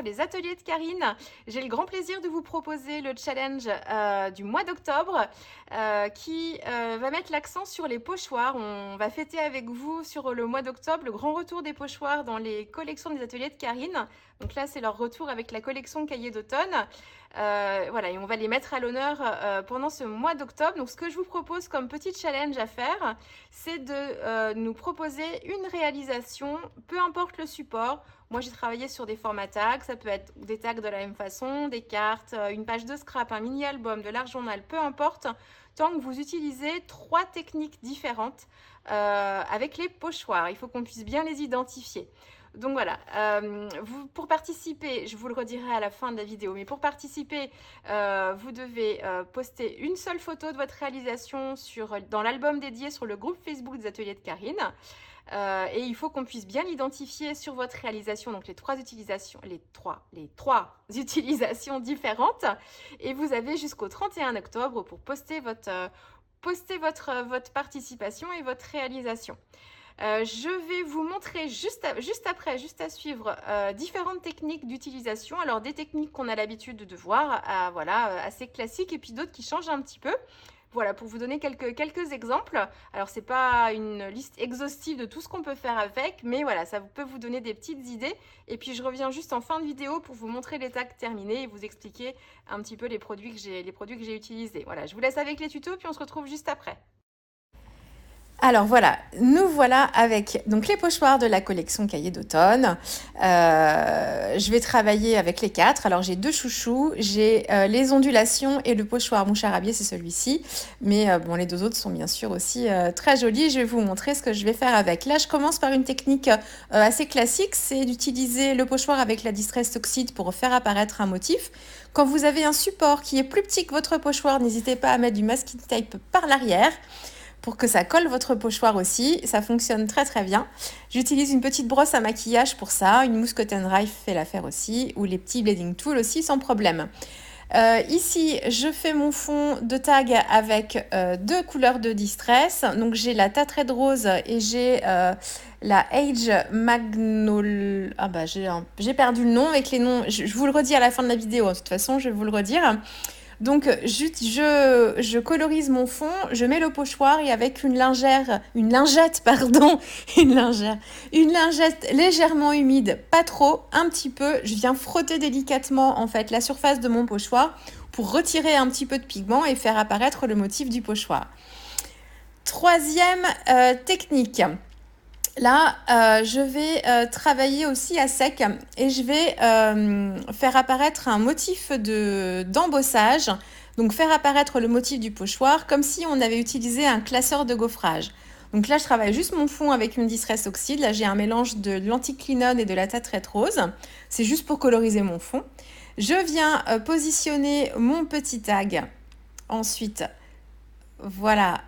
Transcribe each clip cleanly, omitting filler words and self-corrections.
les ateliers de Karine. J'ai le grand plaisir de vous proposer le challenge du mois d'octobre qui va mettre l'accent sur les pochoirs. On va fêter avec vous sur le mois d'octobre le grand retour des pochoirs dans les collections des ateliers de Karine. Donc là, c'est leur retour avec la collection Cahiers d'automne. Voilà, et on va les mettre à l'honneur pendant ce mois d'octobre. Donc ce que je vous propose comme petit challenge à faire, c'est de nous proposer une réalisation, peu importe le support. Moi, j'ai travaillé sur des formats tags, ça peut être des tags de la même façon, des cartes, une page de scrap, un mini-album, de l'art journal, peu importe, tant que vous utilisez 3 techniques différentes avec les pochoirs. Il faut qu'on puisse bien les identifier. Donc voilà, pour participer, je vous le redirai à la fin de la vidéo, mais pour participer, vous devez poster une seule photo de votre réalisation dans l'album dédié sur le groupe Facebook des ateliers de Karine. Et il faut qu'on puisse bien l'identifier sur votre réalisation, donc les trois utilisations différentes. Et vous avez jusqu'au 31 octobre pour poster votre participation et votre réalisation. Je vais vous montrer juste à suivre différentes techniques d'utilisation. Alors des techniques qu'on a l'habitude de voir, voilà, assez classiques, et puis d'autres qui changent un petit peu. Voilà, pour vous donner quelques exemples. Alors, c'est pas une liste exhaustive de tout ce qu'on peut faire avec, mais voilà, ça peut vous donner des petites idées. Et puis, je reviens juste en fin de vidéo pour vous montrer les tags terminés et vous expliquer un petit peu les produits que j'ai utilisés. Voilà, je vous laisse avec les tutos, puis on se retrouve juste après. Alors voilà, nous voilà avec donc les pochoirs de la collection Cahiers d'automne. Je vais travailler avec les 4. Alors j'ai 2 chouchous, j'ai les ondulations et le pochoir mon charabier, c'est celui-ci. Mais bon, les 2 autres sont bien sûr aussi très jolis. Je vais vous montrer ce que je vais faire avec. Là, je commence par une technique assez classique, c'est d'utiliser le pochoir avec la Distress Oxide pour faire apparaître un motif. Quand vous avez un support qui est plus petit que votre pochoir, n'hésitez pas à mettre du masking tape par l'arrière pour que ça colle votre pochoir aussi. Ça fonctionne très très bien. J'utilise une petite brosse à maquillage pour ça. Une mousse Cotton Dry fait l'affaire aussi. Ou les petits Blading Tools aussi sans problème. Ici, je fais mon fond de tag avec 2 couleurs de Distress. Donc j'ai la Tatred Rose et j'ai la Age Magnol... Ah bah j'ai perdu le nom avec les noms. Je vous le redis à la fin de la vidéo. De toute façon, je vais vous le redire. Donc, je colorise mon fond, je mets le pochoir et avec une lingette légèrement humide, pas trop, un petit peu, je viens frotter délicatement en fait la surface de mon pochoir pour retirer un petit peu de pigment et faire apparaître le motif du pochoir. Troisième technique. Là, je vais travailler aussi à sec et je vais faire apparaître un motif d'embossage. Donc, faire apparaître le motif du pochoir comme si on avait utilisé un classeur de gaufrage. Donc là, je travaille juste mon fond avec une Distress Oxide. Là, j'ai un mélange de l'anticlinone et de la Tatred Rose. C'est juste pour coloriser mon fond. Je viens positionner mon petit tag. Ensuite, voilà.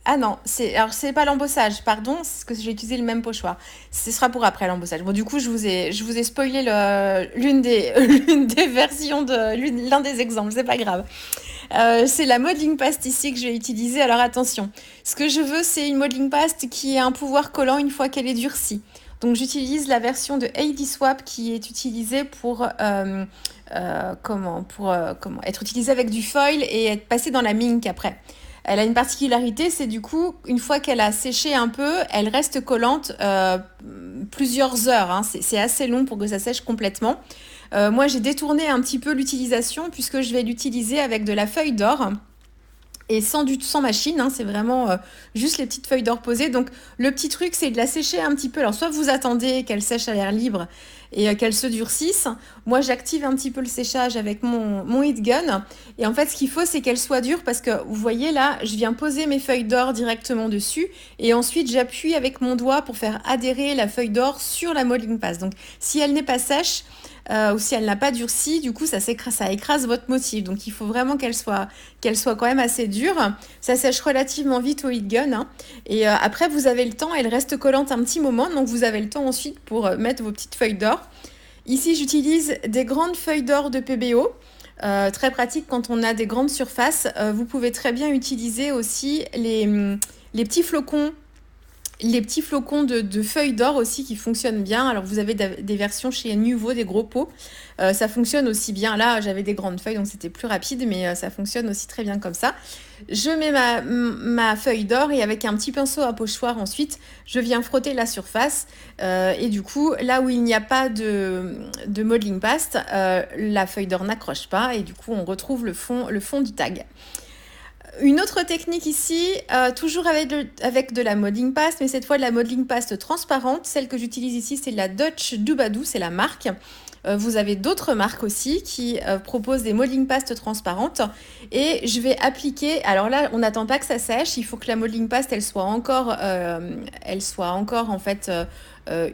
Ah non, c'est pas l'embossage, pardon, c'est que j'ai utilisé le même pochoir. Ce sera pour après l'embossage. Bon, du coup, je vous ai spoilé l'une des versions l'un des exemples, c'est pas grave. C'est la modeling paste ici que je vais utiliser. Alors attention, ce que je veux, c'est une modeling paste qui a un pouvoir collant une fois qu'elle est durcie. Donc j'utilise la version de Heidi Swap qui est utilisée pour être utilisée avec du foil et être passée dans la mink après. Elle a une particularité, c'est du coup, une fois qu'elle a séché un peu, elle reste collante plusieurs heures. Hein. C'est assez long pour que ça sèche complètement. Moi, j'ai détourné un petit peu l'utilisation puisque je vais l'utiliser avec de la feuille d'or. Et sans machine, hein, c'est vraiment juste les petites feuilles d'or posées. Donc le petit truc, c'est de la sécher un petit peu. Alors soit vous attendez qu'elle sèche à l'air libre et qu'elle se durcisse. Moi, j'active un petit peu le séchage avec mon heat gun. Et en fait, ce qu'il faut, c'est qu'elle soit dure parce que vous voyez là, je viens poser mes feuilles d'or directement dessus. Et ensuite, j'appuie avec mon doigt pour faire adhérer la feuille d'or sur la modeling paste. Donc si elle n'est pas sèche, ou si elle n'a pas durci, du coup ça écrase votre motif. Donc il faut vraiment qu'elle soit quand même assez dure. Ça sèche relativement vite au heat gun. Hein. Et après vous avez le temps, elle reste collante un petit moment, donc vous avez le temps ensuite pour mettre vos petites feuilles d'or. Ici j'utilise des grandes feuilles d'or de PBO. Très pratique quand on a des grandes surfaces. Vous pouvez très bien utiliser aussi les petits flocons les petits flocons de feuilles d'or aussi qui fonctionnent bien. Alors vous avez des versions chez Nuvo, des gros pots. Ça fonctionne aussi bien. Là, j'avais des grandes feuilles, donc c'était plus rapide, mais ça fonctionne aussi très bien comme ça. Je mets ma feuille d'or et avec un petit pinceau à pochoir ensuite, je viens frotter la surface. Et du coup, là où il n'y a pas de modeling paste, la feuille d'or n'accroche pas et du coup, on retrouve le fond du tag. Une autre technique ici, toujours avec de la modeling paste, mais cette fois de la modeling paste transparente. Celle que j'utilise ici, c'est la Dutch Doobadoo, c'est la marque. Vous avez d'autres marques aussi qui proposent des modeling pastes transparentes. Et je vais appliquer, alors là, on n'attend pas que ça sèche, il faut que la modeling paste, elle soit encore en fait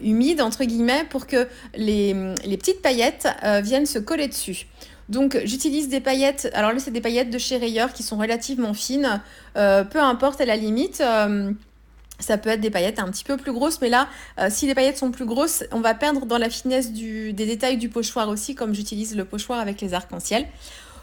humide, entre guillemets, pour que les petites paillettes viennent se coller dessus. Donc j'utilise des paillettes, alors là c'est des paillettes de chez Rayer qui sont relativement fines, peu importe à la limite, ça peut être des paillettes un petit peu plus grosses, mais là si les paillettes sont plus grosses, on va perdre dans la finesse des détails du pochoir aussi, comme j'utilise le pochoir avec les arcs-en-ciel.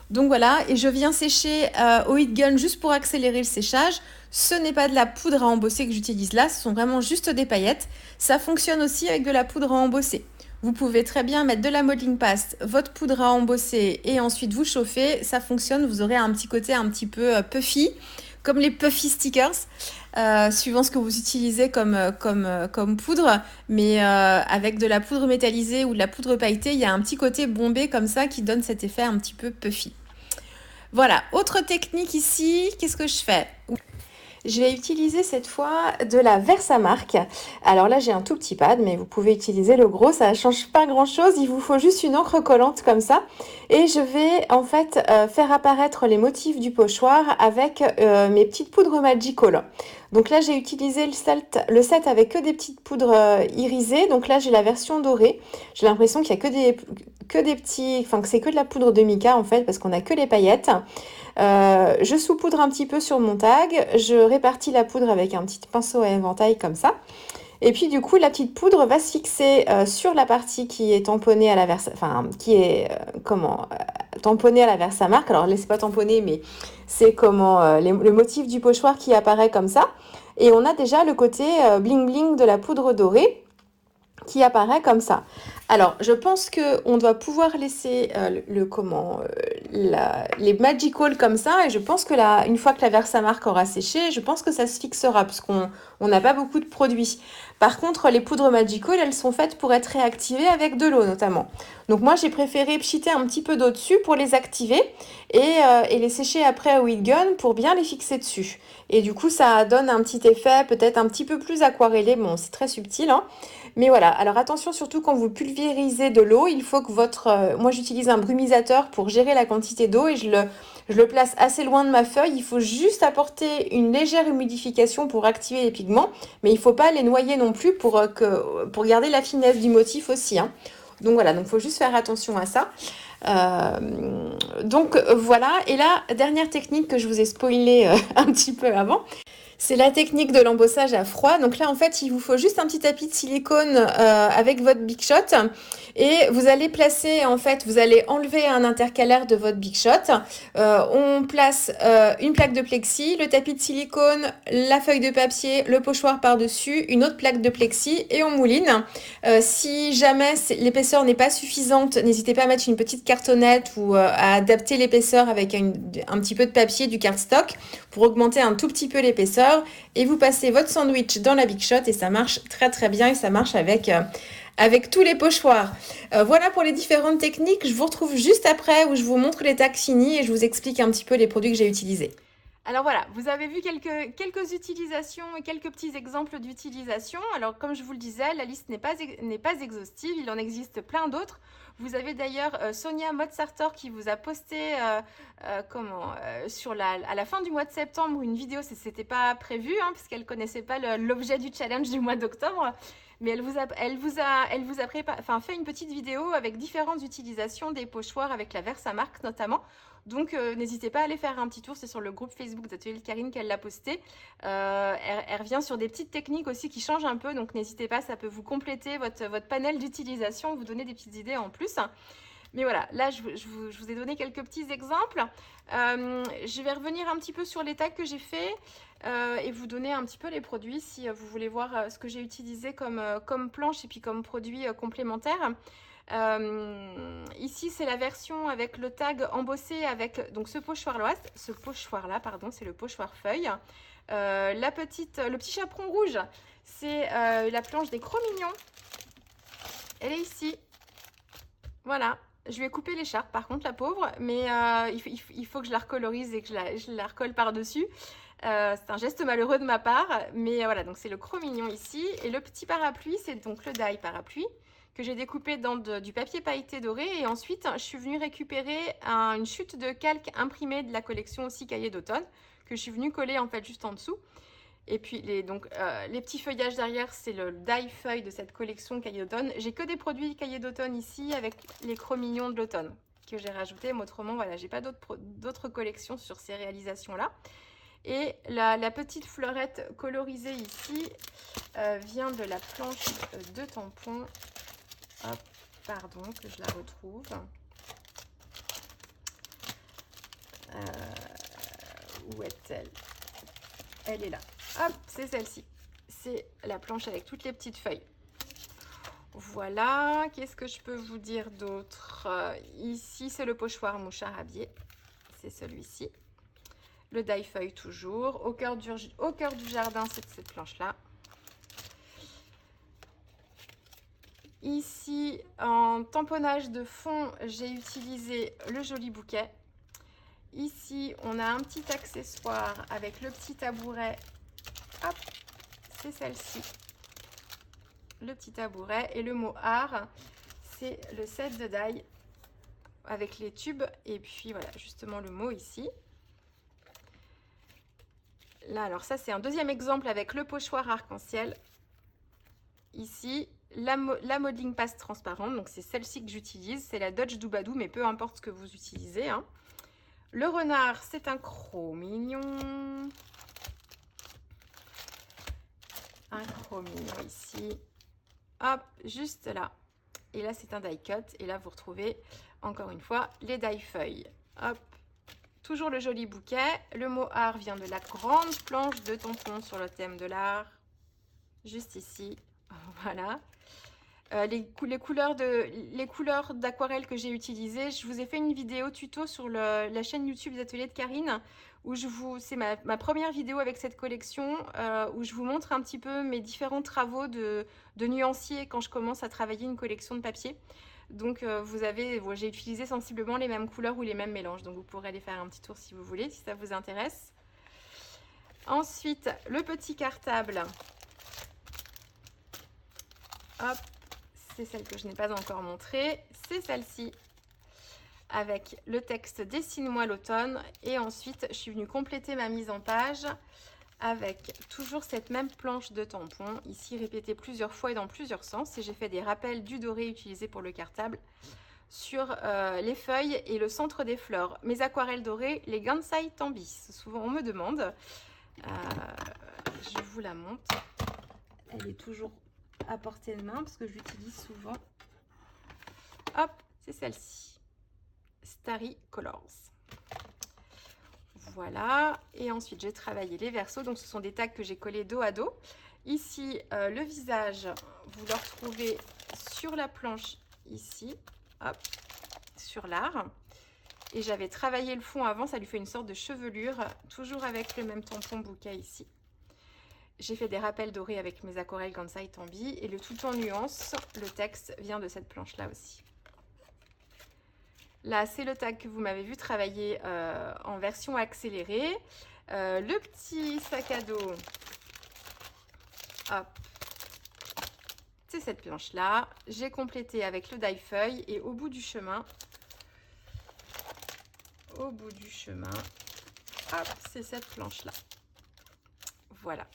Donc voilà, et je viens sécher au heat gun juste pour accélérer le séchage. Ce n'est pas de la poudre à embosser que j'utilise là, ce sont vraiment juste des paillettes. Ça fonctionne aussi avec de la poudre à embosser. Vous pouvez très bien mettre de la modeling paste, votre poudre à embosser et ensuite vous chauffer. Ça fonctionne, vous aurez un petit côté un petit peu puffy, comme les puffy stickers, suivant ce que vous utilisez comme poudre. Mais avec de la poudre métallisée ou de la poudre pailletée, il y a un petit côté bombé comme ça qui donne cet effet un petit peu puffy. Voilà, autre technique ici, qu'est-ce que je fais ? Je vais utiliser cette fois de la Versamark. Alors là, j'ai un tout petit pad, mais vous pouvez utiliser le gros, ça ne change pas grand-chose. Il vous faut juste une encre collante comme ça. Et je vais en fait faire apparaître les motifs du pochoir avec mes petites poudres Magical. Donc là, j'ai utilisé le set avec que des petites poudres irisées. Donc là, j'ai la version dorée. J'ai l'impression qu'il y a que des petits... Enfin, que c'est que de la poudre de mica en fait, parce qu'on n'a que les paillettes. Je saupoudre un petit peu sur mon tag, je répartis la poudre avec un petit pinceau à éventail comme ça. Et puis du coup, la petite poudre va se fixer sur la partie qui est tamponnée à la tamponnée à la Versamark. Alors, laissez pas tamponner, mais c'est le motif du pochoir qui apparaît comme ça. Et on a déjà le côté bling bling de la poudre dorée qui apparaît comme ça. Alors, je pense qu'on doit pouvoir laisser les Magical comme ça, et je pense que là, une fois que la Versamark aura séché, je pense que ça se fixera, parce qu'on n'a pas beaucoup de produits. Par contre, les poudres Magical, elles sont faites pour être réactivées avec de l'eau notamment. Donc moi, j'ai préféré pchiter un petit peu d'eau dessus pour les activer, et les sécher après au heat gun pour bien les fixer dessus. Et du coup, ça donne un petit effet peut-être un petit peu plus aquarellé. Bon, c'est très subtil, hein. Mais voilà, alors attention surtout quand vous pulvérisez de l'eau, il faut que moi j'utilise un brumisateur pour gérer la quantité d'eau et je le place assez loin de ma feuille. Il faut juste apporter une légère humidification pour activer les pigments, mais il ne faut pas les noyer non plus pour garder la finesse du motif aussi, hein. Donc voilà, donc il faut juste faire attention à ça. Donc voilà, et là, dernière technique que je vous ai spoilé un petit peu avant. C'est la technique de l'embossage à froid. Donc là, en fait, il vous faut juste un petit tapis de silicone avec votre Big Shot. Et vous allez placer, en fait, vous allez enlever un intercalaire de votre Big Shot. On place une plaque de plexi, le tapis de silicone, la feuille de papier, le pochoir par-dessus, une autre plaque de plexi et on mouline. Si jamais l'épaisseur n'est pas suffisante, n'hésitez pas à mettre une petite cartonnette ou à adapter l'épaisseur avec un petit peu de papier, du cardstock, pour augmenter un tout petit peu l'épaisseur. Et vous passez votre sandwich dans la Big Shot et ça marche très très bien et ça marche avec tous les pochoirs. Voilà pour les différentes techniques. Je vous retrouve juste après où je vous montre les tags finis et je vous explique un petit peu les produits que j'ai utilisés. Alors voilà, vous avez vu quelques utilisations et quelques petits exemples d'utilisation. Alors comme je vous le disais, la liste n'est pas exhaustive, il en existe plein d'autres. Vous avez d'ailleurs Sonia Mozartor qui vous a posté à la fin du mois de septembre une vidéo, c'était pas prévu hein, parce qu'elle connaissait pas l'objet du challenge du mois d'octobre. Mais elle vous a fait une petite vidéo avec différentes utilisations des pochoirs avec la Versamark notamment. Donc, n'hésitez pas à aller faire un petit tour. C'est sur le groupe Facebook d'Atelier de Karine qu'elle l'a posté. Elle revient sur des petites techniques aussi qui changent un peu. Donc, n'hésitez pas, ça peut vous compléter votre panel d'utilisation, vous donner des petites idées en plus. Mais voilà, là, je vous ai donné quelques petits exemples. Je vais revenir un petit peu sur les tags que j'ai fait et vous donner un petit peu les produits si vous voulez voir ce que j'ai utilisé comme planche et puis comme produit complémentaire. Ici, c'est la version avec le tag embossé avec donc ce pochoir-là, pardon, c'est le pochoir feuille. Le petit chaperon rouge, c'est la planche des Cro-Mignons. Elle est ici. Voilà. Je lui ai coupé l'écharpe par contre, la pauvre, mais il faut que je la recolorise et que je la recolle par-dessus. C'est un geste malheureux de ma part, mais voilà, donc c'est le Cro-Mignon ici. Et le petit parapluie, c'est donc le die parapluie que j'ai découpé dans du papier pailleté doré. Et ensuite, je suis venue récupérer une chute de calque imprimée de la collection aussi Cahiers d'automne, que je suis venue coller en fait juste en dessous. Et puis les petits feuillages derrière, c'est le die feuille de cette collection Cahiers d'automne. J'ai que des produits Cahiers d'automne ici avec les Cro-Mignons de l'automne que j'ai rajouté. Mais autrement, voilà, j'ai pas d'autres collections sur ces réalisations-là. Et la petite fleurette colorisée ici vient de la planche de tampon. Hop, pardon, que je la retrouve. Où est-elle? Elle est là. Hop, c'est celle-ci. C'est la planche avec toutes les petites feuilles. Voilà, qu'est-ce que je peux vous dire d'autre? Ici, c'est le pochoir mouchard à biais. C'est celui-ci. Le die feuille toujours. Au cœur du jardin, c'est cette planche-là. Ici, en tamponnage de fond, j'ai utilisé le joli bouquet. Ici, on a un petit accessoire avec le petit tabouret. Hop, c'est celle-ci. Le petit tabouret. Et le mot art, c'est le set de die avec les tubes. Et puis voilà, justement le mot ici. Là, alors ça, c'est un deuxième exemple avec le pochoir arc-en-ciel. Ici, la modeling paste transparente, donc c'est celle-ci que j'utilise. C'est la Dodge Doubadou, mais peu importe ce que vous utilisez, hein. Le renard, c'est un Cro-Mignon. Un Cro-Mignon ici. Hop, juste là. Et là, c'est un die cut. Et là, vous retrouvez, encore une fois, les die feuilles. Hop. Toujours le joli bouquet. Le mot art vient de la grande planche de tampon sur le thème de l'art. Juste ici. Voilà. Les couleurs d'aquarelle que j'ai utilisées, je vous ai fait une vidéo tuto sur la chaîne YouTube des ateliers de Karine, où c'est ma première vidéo avec cette collection, où je vous montre un petit peu mes différents travaux de nuancier quand je commence à travailler une collection de papier. Donc j'ai utilisé sensiblement les mêmes couleurs ou les mêmes mélanges, donc vous pourrez aller faire un petit tour si vous voulez, si ça vous intéresse. Ensuite, le petit cartable. Hop, c'est celle que je n'ai pas encore montrée, c'est celle-ci, avec le texte « Dessine-moi l'automne ». Et ensuite, je suis venue compléter ma mise en page avec toujours cette même planche de tampon, ici répétée plusieurs fois et dans plusieurs sens. Et j'ai fait des rappels du doré utilisé pour le cartable sur les feuilles et le centre des fleurs. Mes aquarelles dorées, les Gansai Tambi. Souvent, on me demande. Je vous la montre. Elle est toujours à portée de main parce que je l'utilise souvent. Hop, c'est celle-ci. Starry Colors. Voilà. Et ensuite, j'ai travaillé les versos. Donc, ce sont des tags que j'ai collés dos à dos. Ici, le visage, vous le retrouvez sur la planche ici. Hop, sur l'art. Et j'avais travaillé le fond avant. Ça lui fait une sorte de chevelure. Toujours avec le même tampon bouquet ici. J'ai fait des rappels dorés avec mes aquarelles Gansai Tambi et le tout en nuances. Le texte vient de cette planche-là aussi. Là, c'est le tag que vous m'avez vu travailler en version accélérée. Le petit sac à dos, hop, c'est cette planche-là. J'ai complété avec le die feuille et au bout du chemin, hop, c'est cette planche-là. Voilà.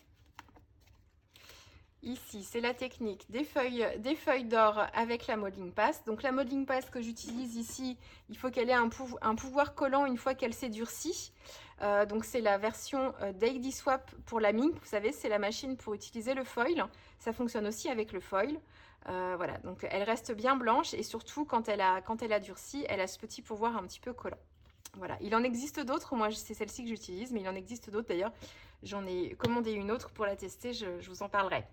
Ici, c'est la technique des feuilles d'or avec la modeling paste. Donc la modeling paste que j'utilise ici, il faut qu'elle ait un pouvoir collant une fois qu'elle s'est durcie. Donc c'est la version Daily Swap pour la mink. Vous savez, c'est la machine pour utiliser le foil. Ça fonctionne aussi avec le foil. Voilà, donc elle reste bien blanche et surtout quand elle a durci, elle a ce petit pouvoir un petit peu collant. Voilà, il en existe d'autres, moi c'est celle-ci que j'utilise, mais il en existe d'autres d'ailleurs. J'en ai commandé une autre pour la tester, je vous en parlerai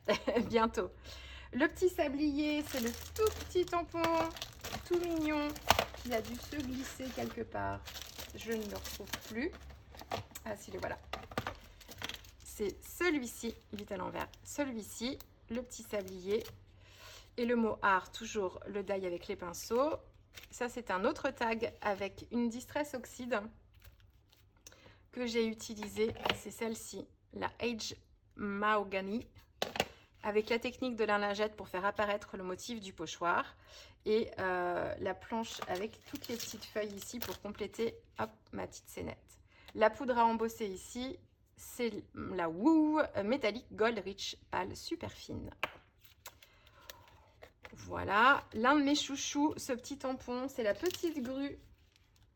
bientôt. Le petit sablier, c'est le tout petit tampon, tout mignon, qui a dû se glisser quelque part. Je ne le retrouve plus. Ah si, le voilà. C'est celui-ci, il est à l'envers. Celui-ci, le petit sablier. Et le mot art, toujours le die avec les pinceaux. Ça, c'est un autre tag avec une Distress Oxide que j'ai utilisée. C'est celle-ci, la Age Mahogany, avec la technique de la lingette pour faire apparaître le motif du pochoir. Et la planche avec toutes les petites feuilles ici pour compléter hop, ma petite scénette. La poudre à embosser ici, c'est la Woo Metallic Gold Rich Pâle, super fine. Voilà, l'un de mes chouchous, ce petit tampon, c'est la petite grue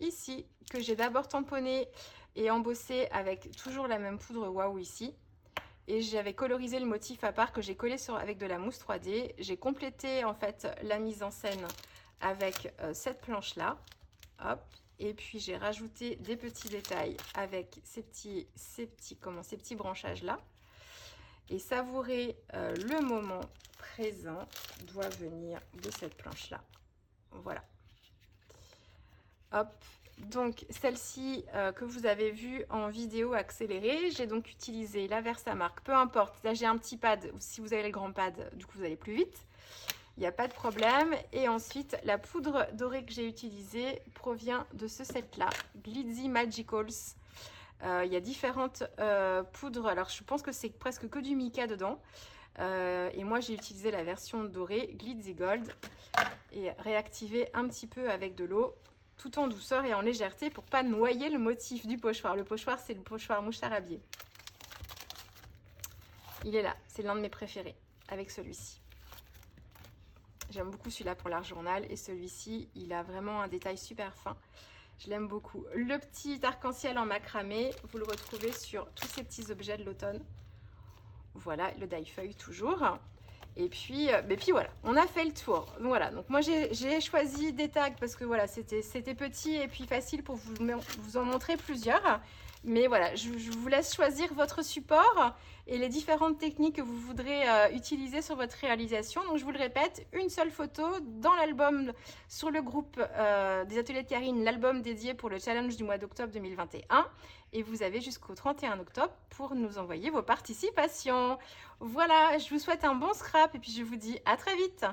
ici, que j'ai d'abord tamponné et embossé avec toujours la même poudre Waouh ici. Et j'avais colorisé le motif à part que j'ai collé avec de la mousse 3D. J'ai complété en fait la mise en scène avec cette planche-là. Hop. Et puis j'ai rajouté des petits détails avec ces petits branchages-là. Et savourer le moment présent doit venir de cette planche-là. Voilà. Hop. Donc celle-ci que vous avez vue en vidéo accélérée, j'ai donc utilisé la Versamark, peu importe. Là j'ai un petit pad, si vous avez le grand pad, du coup vous allez plus vite. Il n'y a pas de problème. Et ensuite, la poudre dorée que j'ai utilisée provient de ce set-là, Glitzy Magicals. Il y a différentes poudres. Alors, je pense que c'est presque que du mica dedans. Et moi, j'ai utilisé la version dorée, Glitzy Gold. Et réactiver un petit peu avec de l'eau, tout en douceur et en légèreté pour pas noyer le motif du pochoir. Le pochoir, c'est le pochoir mouchard à biais. Il est là. C'est l'un de mes préférés, avec celui-ci. J'aime beaucoup celui-là pour l'art journal et celui-ci, il a vraiment un détail super fin. Je l'aime beaucoup. Le petit arc-en-ciel en macramé, vous le retrouvez sur tous ces petits objets de l'automne. Voilà, le die-feuille toujours. Et puis voilà, on a fait le tour. Donc voilà, donc moi j'ai choisi des tags parce que voilà, c'était petit et puis facile pour vous en montrer plusieurs. Mais voilà, je vous laisse choisir votre support et les différentes techniques que vous voudrez utiliser sur votre réalisation. Donc je vous le répète, une seule photo dans l'album sur le groupe des ateliers de Karine, l'album dédié pour le challenge du mois d'octobre 2021. Et vous avez jusqu'au 31 octobre pour nous envoyer vos participations. Voilà, je vous souhaite un bon scrap et puis je vous dis à très vite.